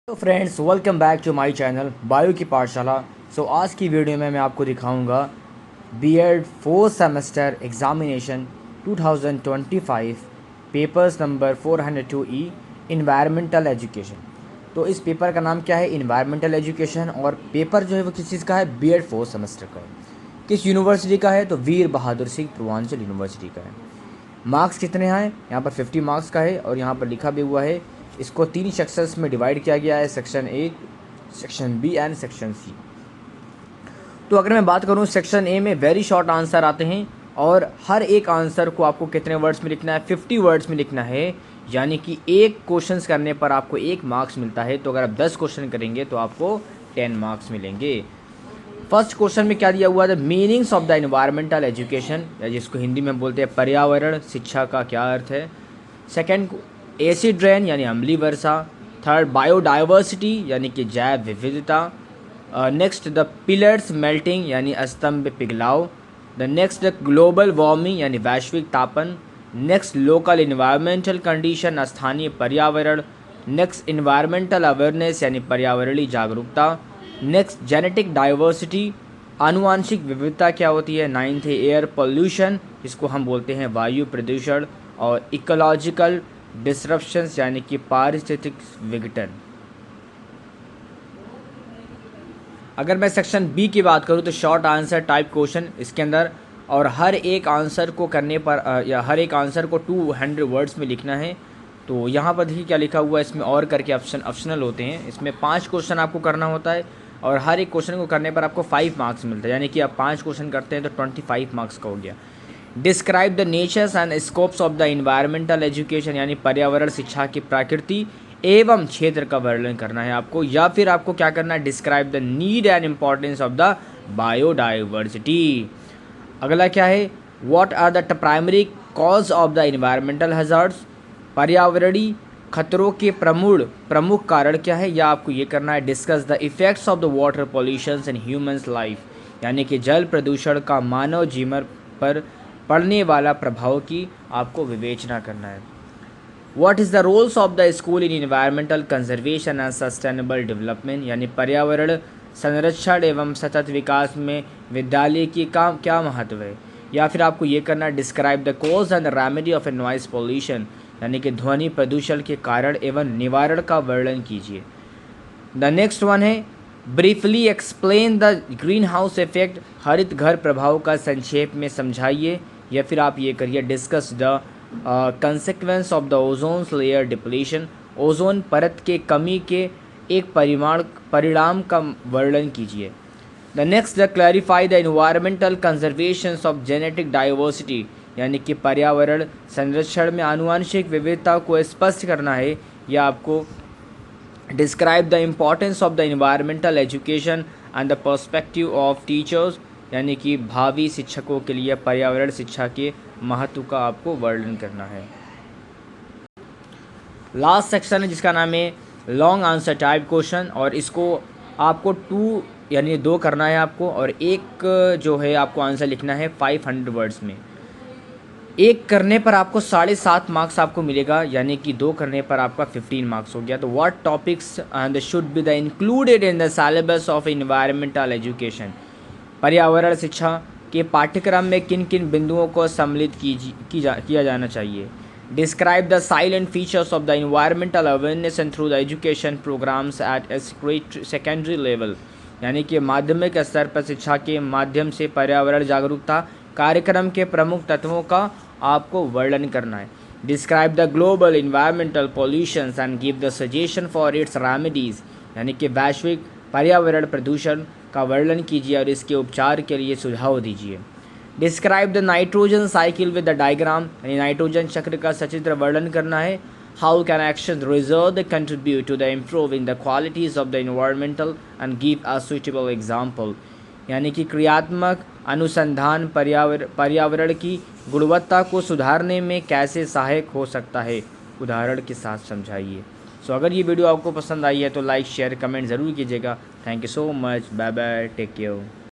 तो friends, welcome back to my channel bio की पाठशाला। आज की वीडियो में मैं आपको दिखाऊंगा B Ed 4th semester examination 2025 papers number 402E environmental education. तो इस पेपर का नाम क्या है? Environmental education. और पेपर जो है वो किस चीज़ का है? बीएड 4th सेमेस्टर का है। किस यूनिवर्सिटी का है? तो वीर बहादुर सिंह पूर्वांचल यूनिवर्सिटी का है। मार्क्स कितने हैं? यहाँ पर 50 मार्क्स का है और यहाँ पर लिखा भी हुआ है इसको 3 सेक्शंस में डिवाइड किया गया है, section A, section B and section C. तो अगर मैं बात करूँ सेक्शन ए में वेरी शॉर्ट आंसर आते हैं और हर एक आंसर को आपको कितने वर्ड्स में लिखना है? 50 वर्ड्स में लिखना है। यानी कि एक क्वेश्चन करने पर आपको 1 मार्क्स मिलता है। तो अगर आप 10 क्वेश्चन करेंगे तो आपको 10 मार्क्स मिलेंगे। फर्स्ट क्वेश्चन में क्या दिया हुआ है? Meanings of the environmental education, या जिसको हिंदी में बोलते हैं पर्यावरण शिक्षा का क्या अर्थ है। सेकंड, एसिड रेन यानी अम्लीय वर्षा। थर्ड, बायोडाइवर्सिटी यानी कि जैव विविधता। नेक्स्ट, द पिलर्स मेल्टिंग यानी स्तंभ पिघलाव। The next, the global warming यानी वैश्विक तापन। नेक्स्ट, लोकल इन्वायरमेंटल कंडीशन स्थानीय पर्यावरण। नेक्स्ट, इन्वायरमेंटल अवेयरनेस यानी पर्यावरणीय जागरूकता। नेक्स्ट, जेनेटिक डाइवर्सिटी आनुवांशिक विविधता क्या होती है। नाइन्थ है एयर पोल्यूशन, जिसको हम बोलते हैं वायु प्रदूषण। और इकोलॉजिकल डिसरप्शंस यानी कि पारिस्थितिक विघटन। अगर मैं सेक्शन बी की बात करूँ तो शॉर्ट आंसर टाइप क्वेश्चन इसके अंदर, और हर एक आंसर को करने पर या हर एक आंसर को 200 वर्ड्स में लिखना है। तो यहाँ पर देखिए क्या लिखा हुआ है, इसमें और करके ऑप्शनल होते हैं। इसमें 5 क्वेश्चन आपको करना होता है और हर एक क्वेश्चन को करने पर आपको 5 मार्क्स मिलता है। यानी कि आप 5 क्वेश्चन करते हैं तो 25 मार्क्स का हो गया। Describe the natures and scopes of the environmental education यानी पर्यावरण शिक्षा की प्रकृति एवं क्षेत्र का वर्णन करना है आपको। या फिर आपको क्या करना है? Describe the need and importance of the biodiversity. अगला क्या है? What are the primary cause of the environmental hazards, पर्यावरणीय खतरों के प्रमुख कारण क्या है? या आपको ये करना है discuss the effects of the water pollution in humans life यानी कि जल प्रदूषण का मानव जीवन पर पड़ने वाला प्रभाव की आपको विवेचना करना है। What is the roles of the school in environmental conservation and sustainable development यानी पर्यावरण संरक्षण एवं सतत विकास में विद्यालय की क्या महत्व है। या फिर आपको ये करना है describe the cause and remedy of A noise pollution यानी कि ध्वनि प्रदूषण के कारण एवं निवारण का वर्णन कीजिए। द नेक्स्ट वन है briefly explain the green house effect, हरित घर प्रभाव का संक्षेप में समझाइए। या फिर आप ये करिए discuss the consequence of the ozone layer depletion, ozone परत के कमी के एक परिणाम का वर्णन कीजिए। The next, the clarify the environmental conservation of genetic diversity यानी कि पर्यावरण संरक्षण में आनुवंशिक विविधता को स्पष्ट करना है। या आपको describe the importance of the environmental education and the perspective of teachers यानी कि भावी शिक्षकों के लिए पर्यावरण शिक्षा के महत्व का आपको वर्णन करना है। लास्ट सेक्शन है जिसका नाम है लॉन्ग आंसर टाइप क्वेश्चन, और इसको आपको 2 यानी 2 करना है आपको, और एक जो है आपको आंसर लिखना है 500 वर्ड्स में। एक करने पर आपको 7.5 मार्क्स आपको मिलेगा, यानी कि 2 करने पर आपका 15 मार्क्स हो गया। तो what topics and should be the included in the syllabus of environmental education, पर्यावरण शिक्षा के पाठ्यक्रम में किन किन बिंदुओं को सम्मिलित किया जाना चाहिए। Describe the silent features of the environmental awareness and through the education programmes at a secondary level यानी कि माध्यमिक स्तर पर शिक्षा के माध्यम से पर्यावरण जागरूकता कार्यक्रम के प्रमुख तत्वों का आपको वर्णन करना है। Describe the global environmental pollutions and give the suggestion for its remedies यानी कि वैश्विक पर्यावरण प्रदूषण का वर्णन कीजिए और इसके उपचार के लिए सुझाव दीजिए। Describe the nitrogen cycle with the diagram यानी नाइट्रोजन चक्र का सचित्र वर्णन करना है। How can action reserve the contribute to the improving the qualities of the environmental and give a suitable example यानी कि क्रियात्मक अनुसंधान पर्यावरण की गुणवत्ता को सुधारने में कैसे सहायक हो सकता है, उदाहरण के साथ समझाइए। अगर ये वीडियो आपको पसंद आई है तो लाइक शेयर कमेंट ज़रूर कीजिएगा। Thank you so much, bye bye, take care.